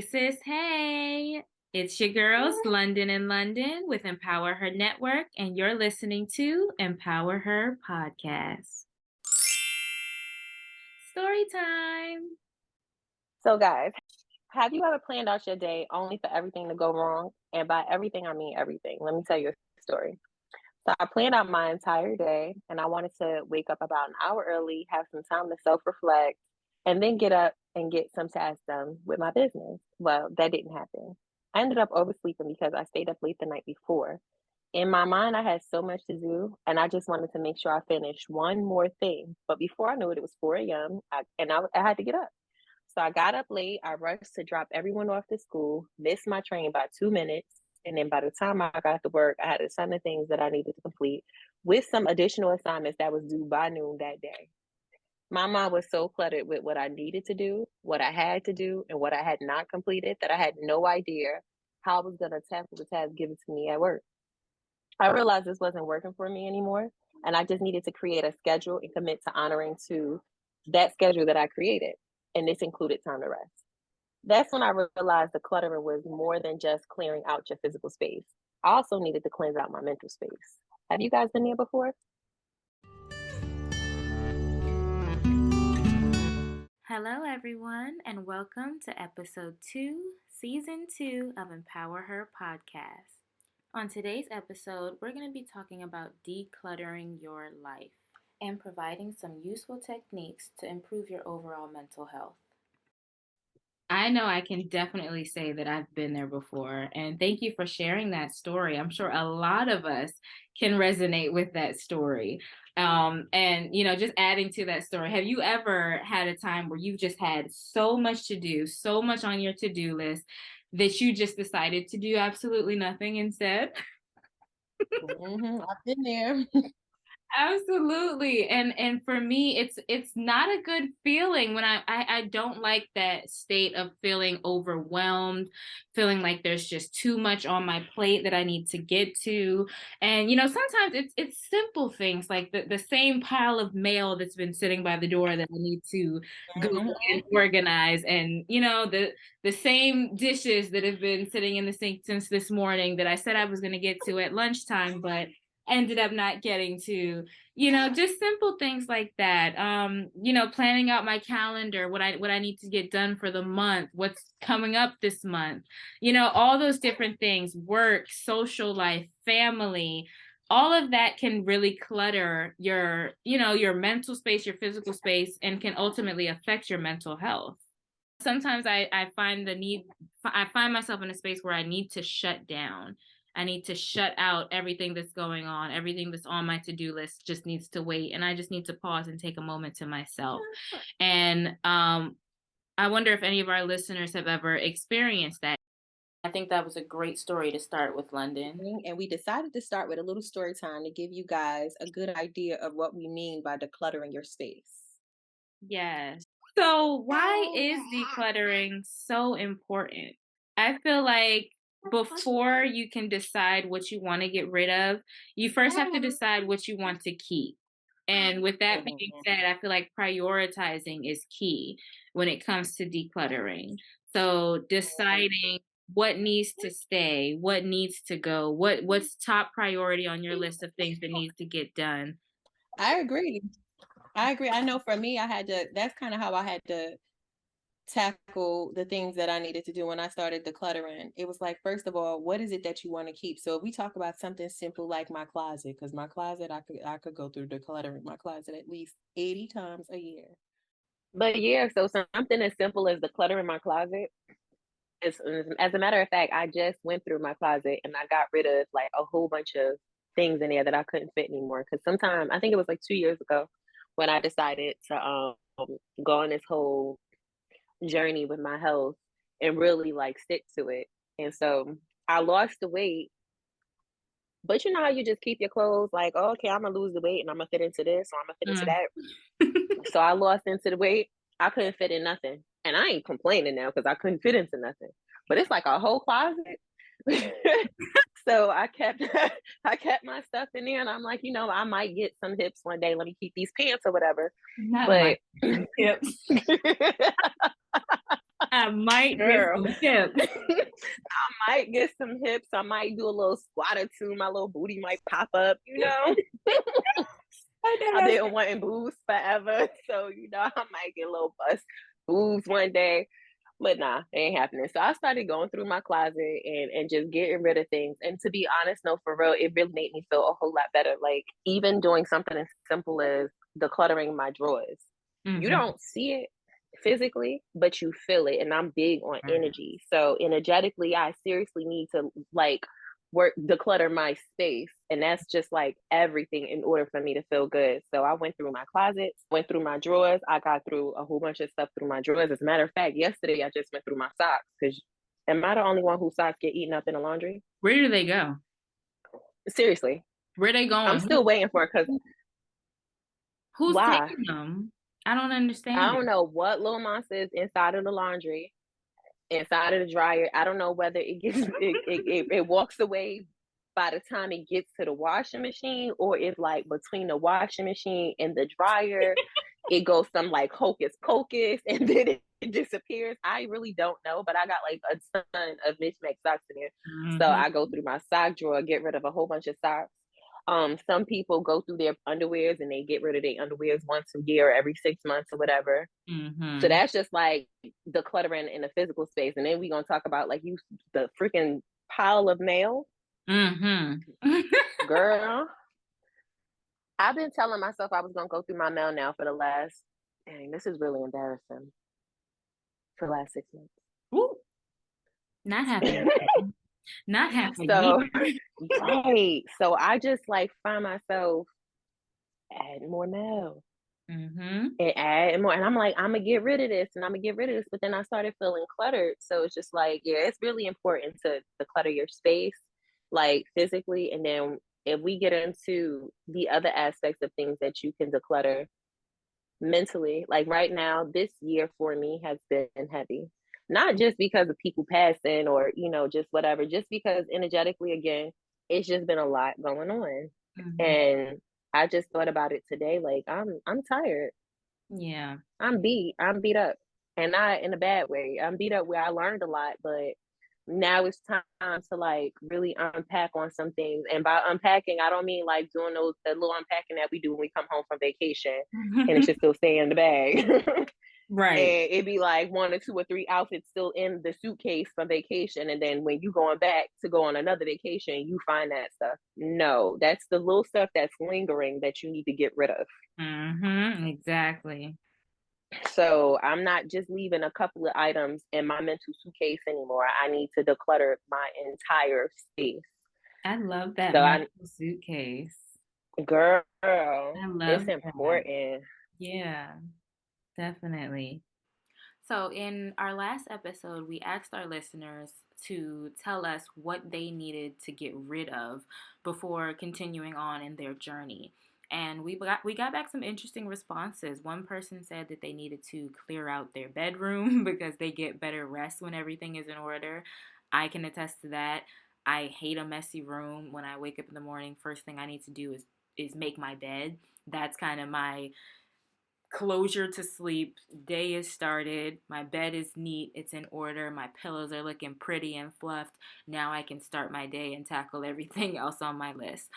Hey sis, hey. It's your girls, London and London with EmpowerHer Network, and you're listening to EmpowerHer Podcast. Story time. So guys, have you ever planned out your day only for everything to go wrong? And by everything, I mean everything. Let me tell you a story. So I planned out my entire day and I wanted to wake up about an hour early, have some time to self-reflect, and then get up and get some tasks done with my business. Well, that didn't happen. I ended up oversleeping because I stayed up late the night before. In my mind, I had so much to do, and I just wanted to make sure I finished one more thing. But before I knew it, it was 4 a.m. I had to get up. So I got up late. I rushed to drop everyone off to school, missed my train by 2 minutes. And then by the time I got to work, I had a ton of things that I needed to complete with some additional assignments that was due by noon that day. My mind was so cluttered with what I needed to do, what I had to do, and what I had not completed that I had no idea how I was going to tackle the task given to me at work. I realized this wasn't working for me anymore, and I just needed to create a schedule and commit to honoring to that schedule that I created. And this included time to rest. That's when I realized the cluttering was more than just clearing out your physical space. I also needed to cleanse out my mental space. Have you guys been there before? Hello, everyone, and welcome to episode 2, season 2 of EmpowerHer Podcast. On today's episode, we're going to be talking about decluttering your life and providing some useful techniques to improve your overall mental health. I know I can definitely say that I've been there before, and thank you for sharing that story. I'm sure a lot of us can resonate with that story. Just adding to that story, have you ever had a time where you just had so much to do, so much on your to-do list that you just decided to do absolutely nothing instead? I've been there. Absolutely. And for me, it's not a good feeling when I don't like that state of feeling overwhelmed, feeling like there's just too much on my plate that I need to get to. And sometimes it's simple things like the same pile of mail that's been sitting by the door that I need to go and organize, and the same dishes that have been sitting in the sink since this morning that I said I was going to get to at lunchtime, but ended up not getting to. Just simple things like that. Planning out my calendar, what I need to get done for the month, what's coming up this month, all those different things, work, social life, family, all of that can really clutter your mental space, your physical space, and can ultimately affect your mental health. Sometimes I find myself in a space where I need to shut down. I need to shut out everything that's going on. Everything that's on my to-do list just needs to wait. And I just need to pause and take a moment to myself. And I wonder if any of our listeners have ever experienced that. I think that was a great story to start with, London. And we decided to start with a little story time to give you guys a good idea of what we mean by decluttering your space. Yes. So why is decluttering so important? I feel like before you can decide what you want to get rid of, you first have to decide what you want to keep. And with that being said, I feel like prioritizing is key when it comes to decluttering. So deciding what needs to stay, what needs to go, what's top priority on your list of things that needs to get done. I agree. I know for me, that's kind of how I had to tackle the things that I needed to do when I started decluttering. It was like, first of all, what is it that you want to keep? So if we talk about something simple like my closet, because my closet, I could go through decluttering my closet at least 80 times a year. But yeah, so something as simple as decluttering my closet. As a matter of fact, I just went through my closet and I got rid of like a whole bunch of things in there that I couldn't fit anymore. Because sometime, I think it was like 2 years ago, when I decided to go on this whole journey with my health and really like stick to it. And so I lost the weight. But you know how you just keep your clothes like, oh, okay, I'm gonna lose the weight and I'm gonna fit into this or I'm gonna fit into that. So I lost into the weight. I couldn't fit in nothing. And I ain't complaining now because I couldn't fit into nothing. But it's like a whole closet. So I kept my stuff in there and I'm like, I might get some hips one day. Let me keep these pants or whatever. Not but hips. I might get Girl. some tips. I might get some hips. I might do a little squat or two. My little booty might pop up, you know. I know I've that's been wanting boobs forever. So, you know, I might get a little bust boobs one day. But nah, it ain't happening. So I started going through my closet and just getting rid of things. And to be honest, no, for real, it really made me feel a whole lot better. Like even doing something as simple as decluttering my drawers. You mm-hmm. don't see it physically, but you feel it. And I'm big on energy. So energetically, I seriously need to like work declutter my space, and that's just like everything in order for me to feel good. So I went through my closets, went through my drawers. I got through a whole bunch of stuff through my drawers. As a matter of fact, yesterday I just went through my socks because am I the only one whose socks get eaten up in the laundry? Where do they go? Seriously, Where they I'm going? still waiting for it because Who's why? taking them? I don't I understand don't it. know what little monster is inside of the laundry, inside of the dryer. I don't know whether it gets it walks away by the time it gets to the washing machine, or if like between the washing machine and the dryer, it goes some like hocus pocus and then it disappears. I really don't know, but I got like a ton of mismatched socks in there. So Mm-hmm. I go through my sock drawer, get rid of a whole bunch of socks. Some people go through their underwears and they get rid of their underwears once a year, or every 6 months or whatever. So Mm-hmm. that's just like decluttering in the physical space. And then we're gonna talk about like the freaking pile of mail. Mm-hmm. Girl, I've been telling myself I was gonna go through my mail now for the last dang, this is really embarrassing. For the last 6 months. Ooh, not happening. Not happening. So right. So I just like find myself adding more mail. Mm-hmm. And add more. And I'm like, I'm gonna get rid of this and I'm gonna get rid of this. But then I started feeling cluttered. So it's just like, yeah, it's really important to declutter your space, like physically. And then if we get into the other aspects of things that you can declutter mentally, like right now, this year for me has been heavy. Not just because of people passing or, you know, just whatever, just because energetically, again, it's just been a lot going on. Mm-hmm. And I just thought about it today. Like I'm tired. Yeah. I'm beat. I'm beat up. And not in a bad way. I'm beat up where I learned a lot, but now it's time to like really unpack on some things. And by unpacking, I don't mean like doing that little unpacking that we do when we come home from vacation and it should still stay in the bag. Right. And it'd be like one or two or three outfits still in the suitcase from vacation. And then when you going back to go on another vacation, you find that stuff. No, that's the little stuff that's lingering that you need to get rid of. Mm-hmm. Exactly. So I'm not just leaving a couple of items in my mental suitcase anymore. I need to declutter my entire space. I love that So I, mental suitcase. girl, I love it's that. important. Yeah, definitely. So, in our last episode, we asked our listeners to tell us what they needed to get rid of before continuing on in their journey. And we got back some interesting responses. One person said that they needed to clear out their bedroom because they get better rest when everything is in order. I can attest to that. I hate a messy room. When I wake up in the morning, first thing I need to do is make my bed. That's kind of my closure to sleep. Day is started. My bed is neat. It's in order. My pillows are looking pretty and fluffed. Now I can start my day and tackle everything else on my list.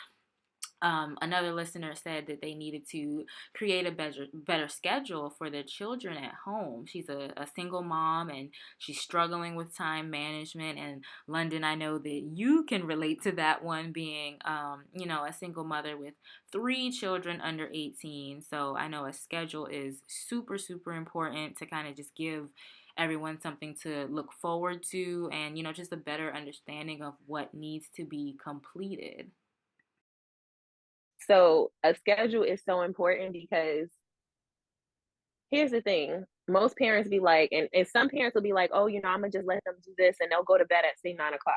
Another listener said that they needed to create a better schedule for their children at home. She's a single mom and she's struggling with time management. And London, I know that you can relate to that one, being, a single mother with three children under 18. So I know a schedule is super, super important to kind of just give everyone something to look forward to and, just a better understanding of what needs to be completed. So a schedule is so important because here's the thing. Most parents be like, and some parents will be like, oh, I'm gonna just let them do this and they'll go to bed at say 9 o'clock.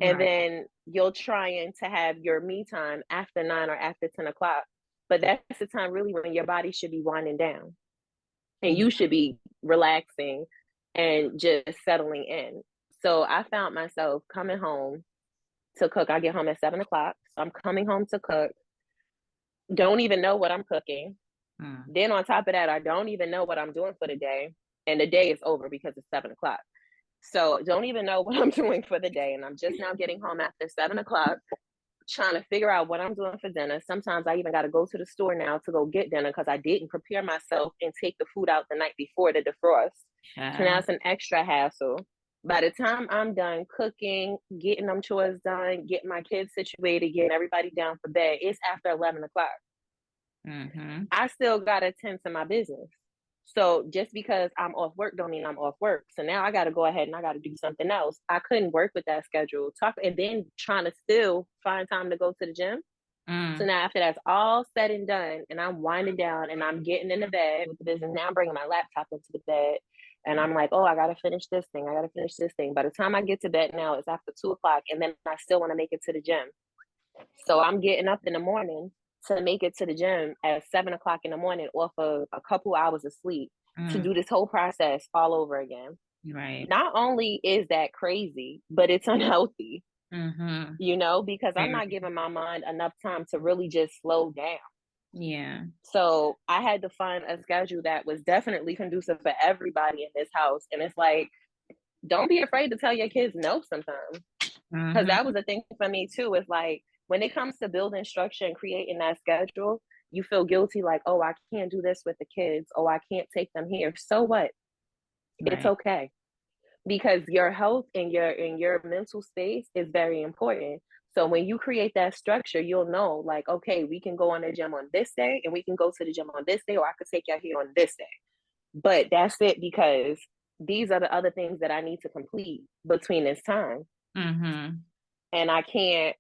And Right. then you're trying to have your me time after 9 or after 10 o'clock. But that's the time really when your body should be winding down and you should be relaxing and just settling in. So I found myself coming home to cook. I get home at 7 o'clock. So I'm coming home to cook. Don't even know what I'm cooking. Mm. Then on top of that, I don't even know what I'm doing for the day. and the day is over because it's 7 o'clock. So don't even know what I'm doing for the day. And I'm just now getting home after 7 o'clock, trying to figure out what I'm doing for dinner. Sometimes I even got to go to the store now to go get dinner because I didn't prepare myself and take the food out the night before to defrost. So now Child. it's an extra hassle. By the time I'm done cooking, getting them chores done, getting my kids situated, getting everybody down for bed, it's after 11 o'clock. Mm-hmm. I still got to tend to my business. So just because I'm off work don't mean I'm off work. So now I got to go ahead and I got to do something else. I couldn't work with that schedule. Talk and then trying to still find time to go to the gym. So Mm. now after that's all said and done, and I'm winding down and I'm getting in the bed with the business. Now I'm bringing my laptop into the bed, and I'm like, oh, I gotta finish this thing. I gotta finish this thing. By the time I get to bed now, it's after 2 o'clock, and then I still want to make it to the gym. So I'm getting up in the morning to make it to the gym at 7 o'clock in the morning off of a couple hours of sleep to Mm. do this whole process all over again. Right. Not only is that crazy, but it's unhealthy, Mm-hmm. because I'm not Very. giving my mind enough time to really just slow down. Yeah. So I had to find a schedule that was definitely conducive for everybody in this house. And it's like, don't be afraid to tell your kids no sometimes. Because that Mm-hmm. was a thing for me too. It's like when it comes to building structure and creating that schedule, you feel guilty like, oh, I can't do this with the kids. Oh, I can't take them here. So what? It's Right. okay. Because your health and your mental space is very important. So when you create that structure, you'll know like, okay, we can go on the gym on this day and we can go to the gym on this day, or I could take you here on this day. But that's it because these are the other things that I need to complete between this time. Mm-hmm. And I can't,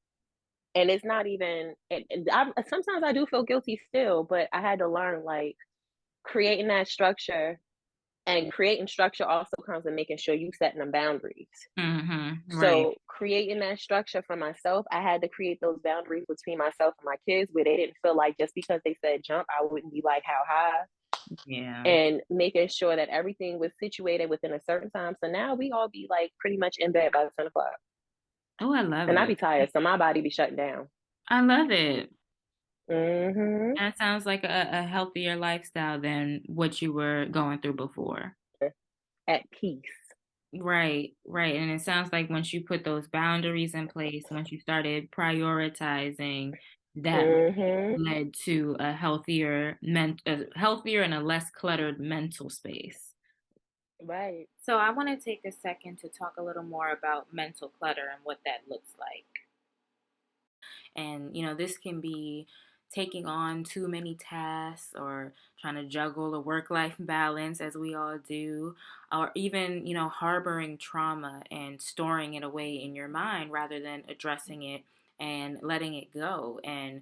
and it's not even, sometimes I do feel guilty still, but I had to learn like creating that structure, and creating structure also comes with making sure you setting them boundaries. Mm-hmm. Right. So creating that structure for myself, I had to create those boundaries between myself and my kids where they didn't feel like just because they said jump, I wouldn't be like how high, Yeah. and making sure that everything was situated within a certain time. So now we all be like pretty much in bed by 10 o'clock. Oh, I love And I it. be tired, so my body be shutting down. I love it. Mm-hmm. That sounds like a healthier lifestyle than what you were going through before. At peace. Right, right. And it sounds like once you put those boundaries in place, once you started prioritizing, that Mm-hmm. led to a healthier and a less cluttered mental space. Right. So I want to take a second to talk a little more about mental clutter and what that looks like. And, this can be taking on too many tasks or trying to juggle a work life balance, as we all do, or even, harboring trauma and storing it away in your mind rather than addressing it and letting it go. And,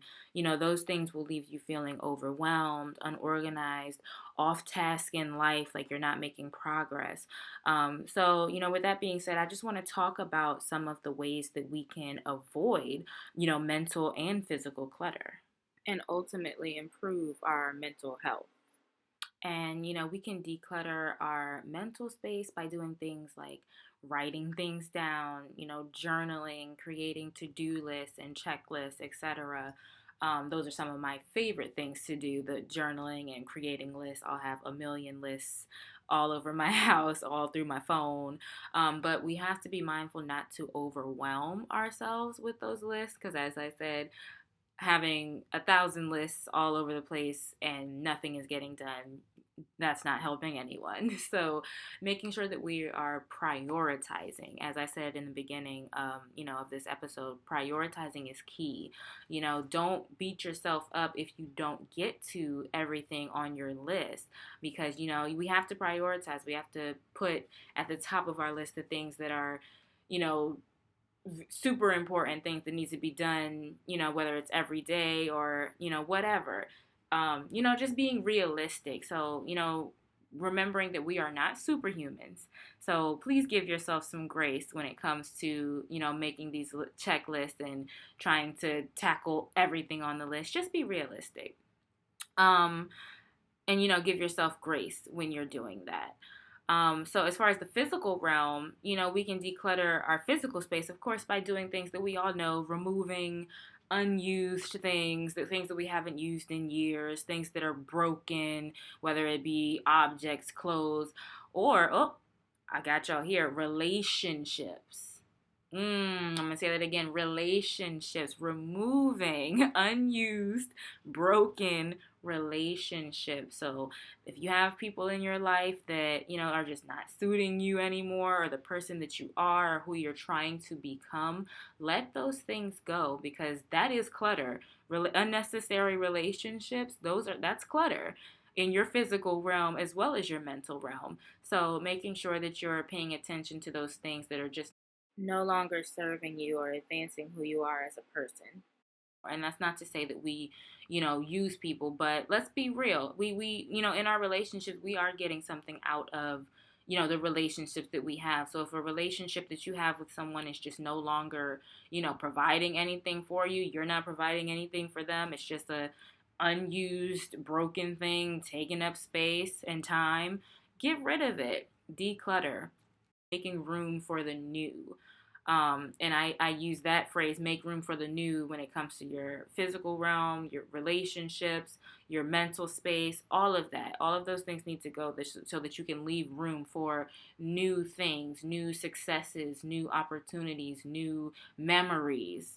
those things will leave you feeling overwhelmed, unorganized, off task in life, like you're not making progress. So, with that being said, I just want to talk about some of the ways that we can avoid mental and physical clutter and ultimately improve our mental health. And, we can declutter our mental space by doing things like writing things down, journaling, creating to-do lists and checklists, etc. Those are some of my favorite things to do, the journaling and creating lists. I'll have a million lists all over my house, all through my phone. But we have to be mindful not to overwhelm ourselves with those lists because, as I said, having 1,000 lists all over the place and nothing is getting done, that's not helping anyone. So making sure that we are prioritizing, as I said in the beginning, of this episode, prioritizing is key. Don't beat yourself up if you don't get to everything on your list, because we have to prioritize. We have to put at the top of our list the things that are, you know super important things that needs to be done, whether it's every day or, whatever. Just being realistic. So, remembering that we are not superhumans. So please give yourself some grace when it comes to, making these checklists and trying to tackle everything on the list. Just be realistic. Um, and give yourself grace when you're doing that. So as far as the physical realm, we can declutter our physical space, of course, by doing things that we all know, removing unused things, the things that we haven't used in years, things that are broken, whether it be objects, clothes, Or, oh, I got y'all here, relationships. I'm gonna say that again. Relationships, removing unused, broken relationships. So if you have people in your life that are just not suiting you anymore, or the person that you are, or who you're trying to become, let those things go, because that is clutter. Unnecessary relationships, that's clutter in your physical realm as well as your mental realm. So making sure that you're paying attention to those things that are just no longer serving you or advancing who you are as a person. And that's not to say that we use people, but let's be real. We in our relationships, we are getting something out of the relationships that we have. So if a relationship that you have with someone is just no longer providing anything for you, you're not providing anything for them, it's just a unused broken thing taking up space and time, get rid of it. Declutter, making room for the new. And I use that phrase, make room for the new, when it comes to your physical realm, your relationships, your mental space, all of that. All of those things need to go so that you can leave room for new things, new successes, new opportunities, new memories.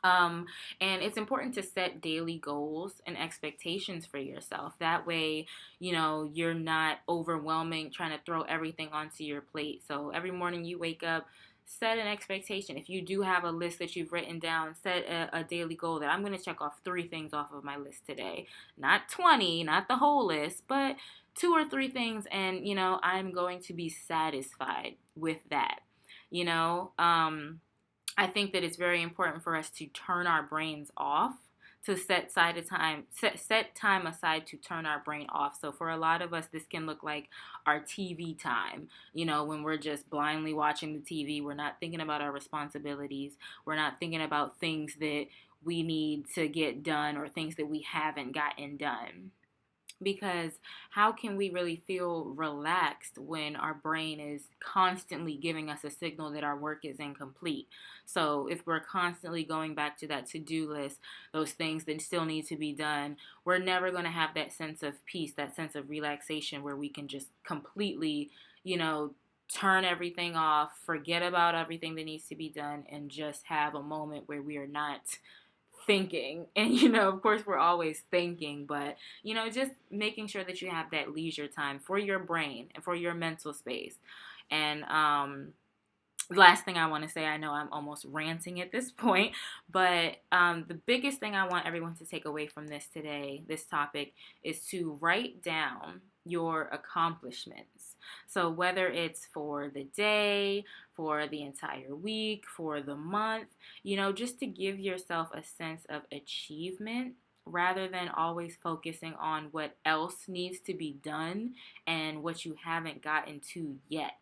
Um, and it's important to set daily goals and expectations for yourself. That way, you're not overwhelming, trying to throw everything onto your plate. So every morning you wake up, set an expectation. If you do have a list that you've written down, set a daily goal that I'm going to check off 3 things off of my list today. Not 20, not the whole list, but 2 or 3 things. And, I'm going to be satisfied with that. You know, I think that it's very important for us to turn our brains off, to set time aside to turn our brain off. So for a lot of us, this can look like our TV time. When we're just blindly watching the TV, we're not thinking about our responsibilities. We're not thinking about things that we need to get done or things that we haven't gotten done. Because how can we really feel relaxed when our brain is constantly giving us a signal that our work is incomplete? So if we're constantly going back to that to-do list, those things that still need to be done, we're never going to have that sense of peace, that sense of relaxation, where we can just completely, turn everything off, forget about everything that needs to be done, and just have a moment where we are not thinking. And of course we're always thinking, but just making sure that you have that leisure time for your brain and for your mental space. And last thing I want to say, I know I'm almost ranting at this point, but the biggest thing I want everyone to take away from this topic, is to write down your accomplishments. So whether it's for the day, for the entire week, for the month, just to give yourself a sense of achievement, rather than always focusing on what else needs to be done and what you haven't gotten to yet.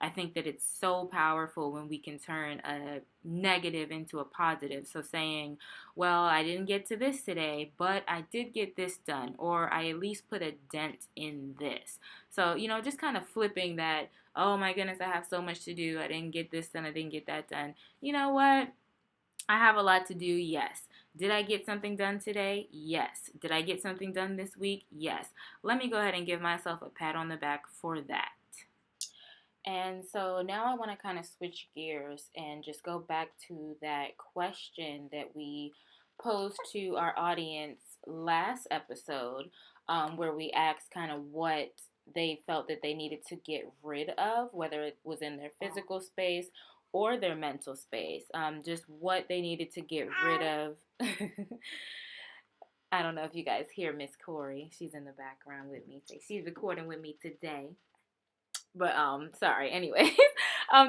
I think that it's so powerful when we can turn a negative into a positive. So saying, well, I didn't get to this today, but I did get this done, or I at least put a dent in this. So, just kind of flipping that, oh my goodness, I have so much to do. I didn't get this done. I didn't get that done. You know what? I have a lot to do, yes. Did I get something done today? Yes. Did I get something done this week? Yes. Let me go ahead and give myself a pat on the back for that. And so now I want to kind of switch gears and just go back to that question that we posed to our audience last episode, where we asked kind of what they felt that they needed to get rid of, whether it was in their physical space or their mental space, just what they needed to get rid of. I don't know if you guys hear Miss Corey. She's in the background with me. She's recording with me today. But sorry. Anyways,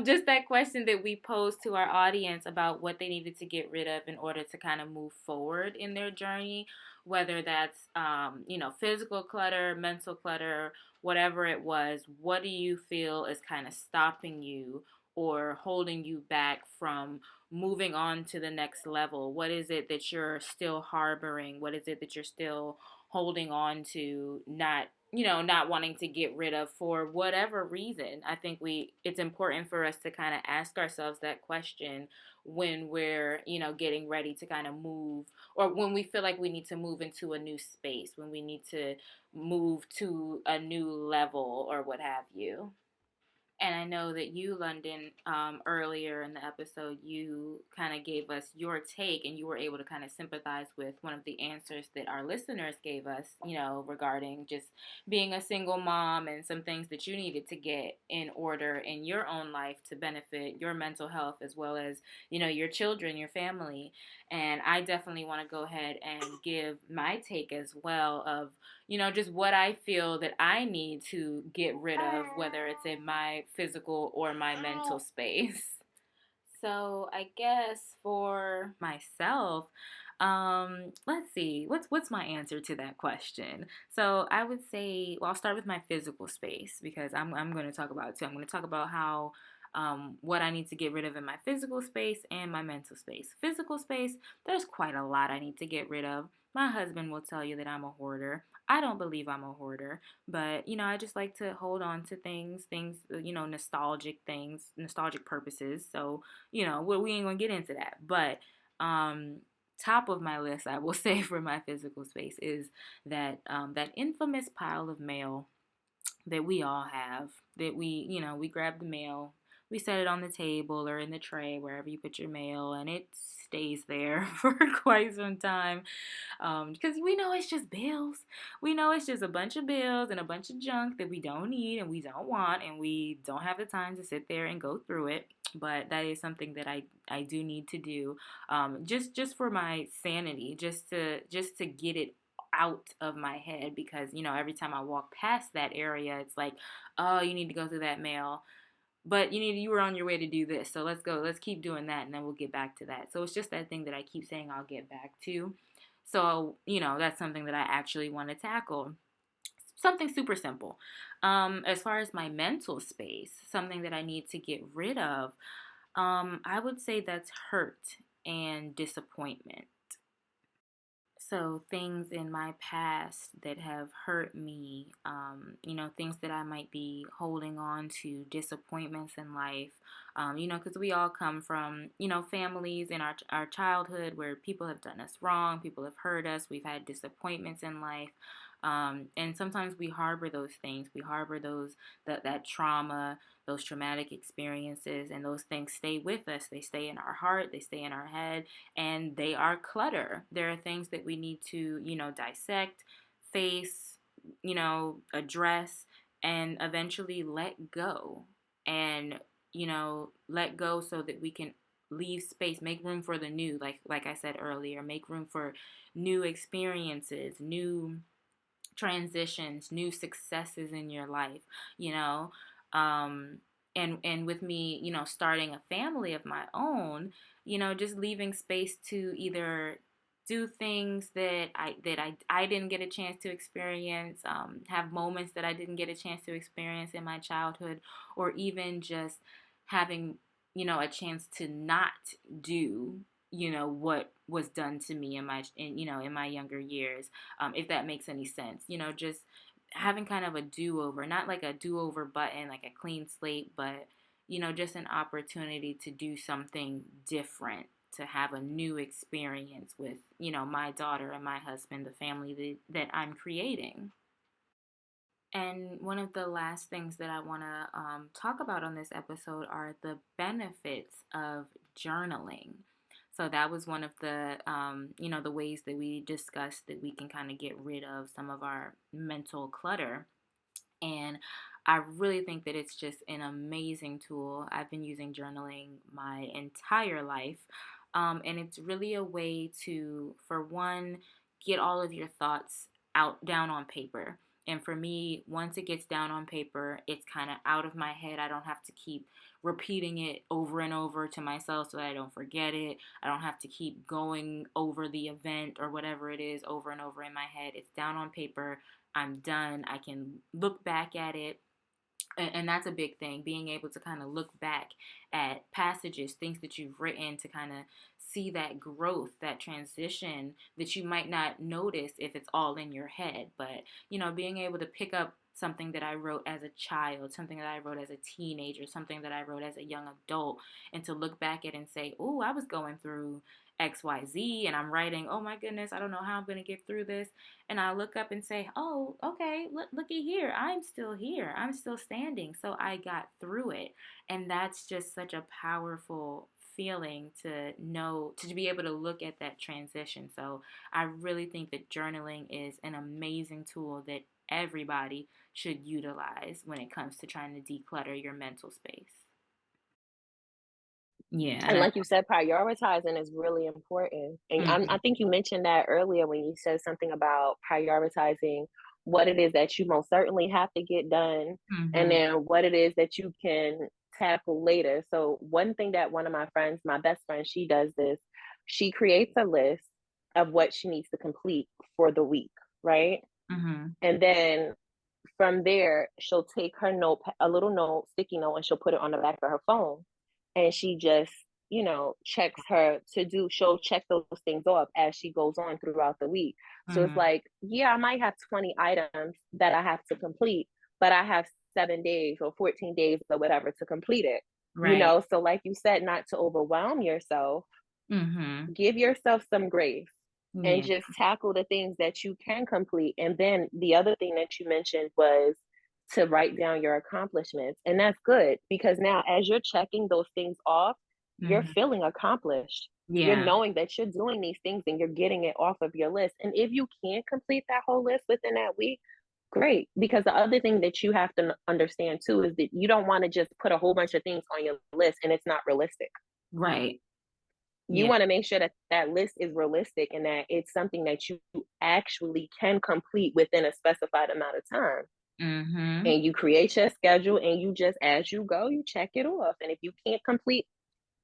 just that question that we posed to our audience about what they needed to get rid of in order to kind of move forward in their journey, whether that's physical clutter, mental clutter, whatever it was. What do you feel is kind of stopping you or holding you back from moving on to the next level? What is it that you're still harboring? What is it that you're still holding on to, not not wanting to get rid of for whatever reason. I think it's important for us to kind of ask ourselves that question when we're, getting ready to kind of move, or when we feel like we need to move into a new space, when we need to move to a new level or what have you. And I know that you, London, earlier in the episode, you kind of gave us your take, and you were able to kind of sympathize with one of the answers that our listeners gave us, regarding just being a single mom and some things that you needed to get in order in your own life to benefit your mental health as well as, your children, your family. And I definitely want to go ahead and give my take as well of, just what I feel that I need to get rid of, whether it's in my physical or my mental space. So I guess for myself, let's see, what's my answer to that question? So I would say, well, I'll start with my physical space because I'm going to talk about it too. I'm going to talk about how what I need to get rid of in my physical space and my mental space. Physical space, there's quite a lot I need to get rid of. My husband will tell you that I'm a hoarder. I don't believe I'm a hoarder, but I just like to hold on to things, nostalgic things, nostalgic purposes. So, we ain't gonna get into that. But top of my list, I will say for my physical space is that infamous pile of mail that we all have. That we grab the mail, we set it on the table or in the tray wherever you put your mail, and it stays there for quite some time because we know it's just bills. We know it's just a bunch of bills and a bunch of junk that we don't need and we don't want, and we don't have the time to sit there and go through it. But that is something that I do need to do, just for my sanity, just to get it out of my head, because every time I walk past that area, it's like, oh, you need to go through that mail, but you were on your way to do this, so let's keep doing that, and then we'll get back to that. So it's just that thing that I keep saying I'll get back to. So that's something that I actually want to tackle. Something super simple. As far as my mental space, something that I need to get rid of, I would say that's hurt and disappointment. So things in my past that have hurt me, things that I might be holding on to, disappointments in life, because we all come from, families in our childhood where people have done us wrong, people have hurt us, we've had disappointments in life. And sometimes we harbor those things. We harbor that trauma, those traumatic experiences, and those things stay with us. They stay in our heart, they stay in our head, and they are clutter. There are things that we need to, dissect, face, address, and eventually let go. And, let go so that we can leave space, make room for the new, like I said earlier, make room for new experiences, new transitions, new successes in your life, you know. Um, and with me, starting a family of my own, just leaving space to either do things that I didn't get a chance to experience, have moments that I didn't get a chance to experience in my childhood, or even just having, a chance to not do, what was done to me in my younger years, if that makes any sense. Just having kind of a do-over, not like a do-over button, like a clean slate, but just an opportunity to do something different, to have a new experience with, my daughter and my husband, the family that I'm creating. And one of the last things that I want to talk about on this episode are the benefits of journaling. So that was one of the, the ways that we discussed that we can kind of get rid of some of our mental clutter. And I really think that it's just an amazing tool. I've been using journaling my entire life. And it's really a way to, for one, get all of your thoughts down on paper. And for me, once it gets down on paper, it's kind of out of my head. I don't have to keep repeating it over and over to myself so that I don't forget it. I don't have to keep going over the event or whatever it is over and over in my head. It's down on paper. I'm done. I can look back at it. And that's a big thing, being able to kind of look back at passages, things that you've written, to kind of see that growth, that transition that you might not notice if it's all in your head. But being able to pick up something that I wrote as a child, something that I wrote as a teenager, something that I wrote as a young adult, and to look back at it and say, oh, I was going through XYZ, and I'm writing, oh my goodness, I don't know how I'm going to get through this. And I look up and say, oh, okay, looky here. I'm still here. I'm still standing. So I got through it. And that's just such a powerful feeling to know, to be able to look at that transition. So I really think that journaling is an amazing tool that everybody should utilize when it comes to trying to declutter your mental space. Yeah. And like you said, prioritizing is really important. And I Mhm, think you mentioned that earlier when you said something about prioritizing what it is that you most certainly have to get done, and mhm, then what it is that you can tackle later. So, one thing that one of my friends, my best friend, she does this, she creates a list of what she needs to complete for the week, right? mhm, And then from there, she'll take her note, a little note, sticky note, and she'll put it on the back of her phone. And she just, checks her to do, she'll check those things off as she goes on throughout the week. So it's mhm. like, yeah, I might have 20 items that I have to complete, but I have 7 days or 14 days or whatever to complete it. Right. So like you said, not to overwhelm yourself, Mhm. give yourself some grace and Yeah. just tackle the things that you can complete. And then the other thing that you mentioned was to write down your accomplishments. And that's good because now, as you're checking those things off, you're Mhm. feeling accomplished. You're Yeah. knowing that you're doing these things and you're getting it off of your list. And if you can't complete that whole list within that week, great. Because the other thing that you have to understand too is that you don't want to just put a whole bunch of things on your list and it's not realistic. Right. You Yeah. want to make sure that that list is realistic and that it's something that you actually can complete within a specified amount of time. Mhm. And you create your schedule and you just, as you go, you check it off. And if you can't complete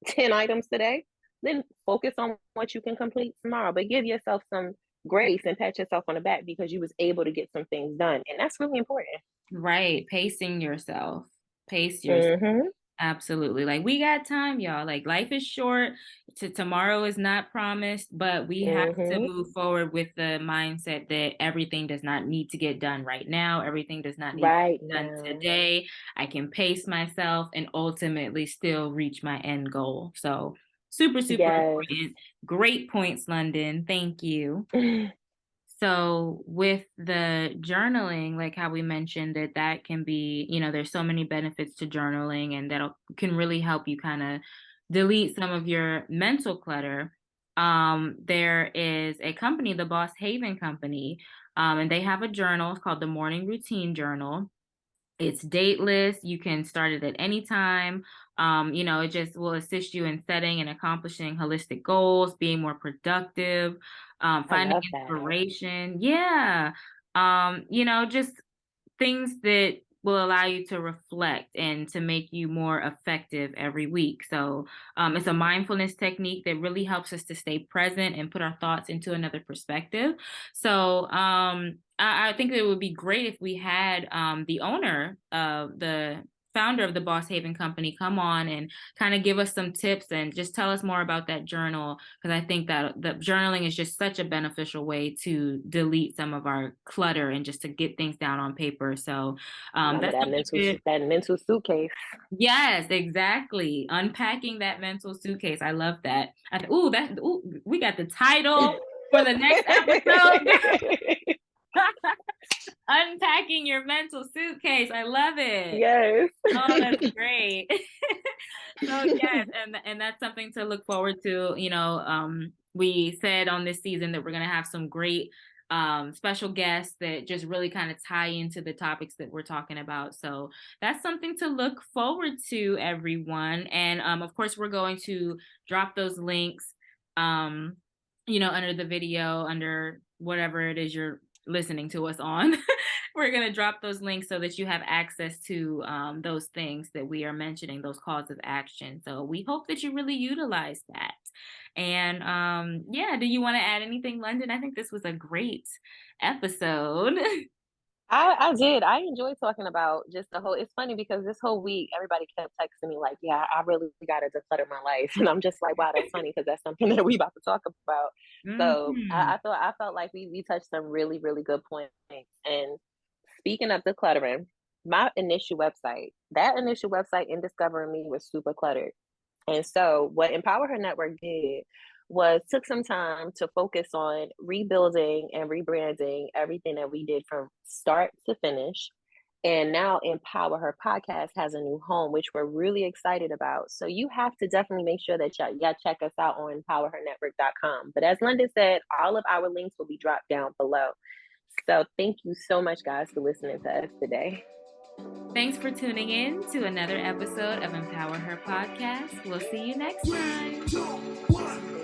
10 items today, then focus on what you can complete tomorrow. But give yourself some grace and pat yourself on the back because you was able to get some things done. And that's really important. Right. Pacing yourself. Pace yourself. Mm-hmm. Absolutely. Like, we got time, y'all. Like, life is short. Tomorrow is not promised, but we have to Mm-hmm. move forward with the mindset that everything does not need to get done right now. Everything does not need to Right get done now. today. I can pace myself and ultimately still reach my end goal. So, super, super Yes. important. Great points, London. Thank you. So with the journaling, like how we mentioned that can be, there's so many benefits to journaling, and that can really help you kind of delete some of your mental clutter. There is a company, the Boss Haven Company, and they have a journal called the Morning Routine Journal. It's dateless. You can start it at any time. It just will assist you in setting and accomplishing holistic goals, being more productive, I finding love that. inspiration. Yeah. Just things that will allow you to reflect and to make you more effective every week. So it's a mindfulness technique that really helps us to stay present and put our thoughts into another perspective. So I think it would be great if we had the owner, the founder of the Boss Haven Company, come on and kind of give us some tips and just tell us more about that journal, because I think that the journaling is just such a beneficial way to delete some of our clutter and just to get things down on paper. So Remember that's that something good. mental suitcase. Yes, exactly. Unpacking that mental suitcase. I love that. We got the title for the next episode. Unpacking your mental suitcase. I love it. Yes. Oh, that's great. So yes, and that's something to look forward to. We said on this season that we're gonna have some great special guests that just really kind of tie into the topics that we're talking about. So that's something to look forward to, everyone. And of course, we're going to drop those links, under the video, under whatever it is you're listening to us on. We're going to drop those links so that you have access to those things that we are mentioning, those calls of action. So we hope that you really utilize that. And yeah, do you want to add anything, London? I think this was a great episode. I did. I enjoyed talking about just the whole. It's funny because this whole week everybody kept texting me like, "Yeah, I really got to declutter my life," and I'm just like, "Wow, that's funny because that's something that we about to talk about." So Mhm. I felt like we touched some really good points. And speaking of decluttering, that initial website in discovering me was super cluttered. And so, what Empower Her Network did was took some time to focus on rebuilding and rebranding everything that we did from start to finish. And now Empower Her podcast has a new home, which we're really excited about. So you have to definitely make sure that y'all check us out on empowerhernetwork.com. But as Linda said, all of our links will be dropped down below. So thank you so much, guys, for listening to us today. Thanks for tuning in to another episode of Empower Her Podcast. We'll see you next time.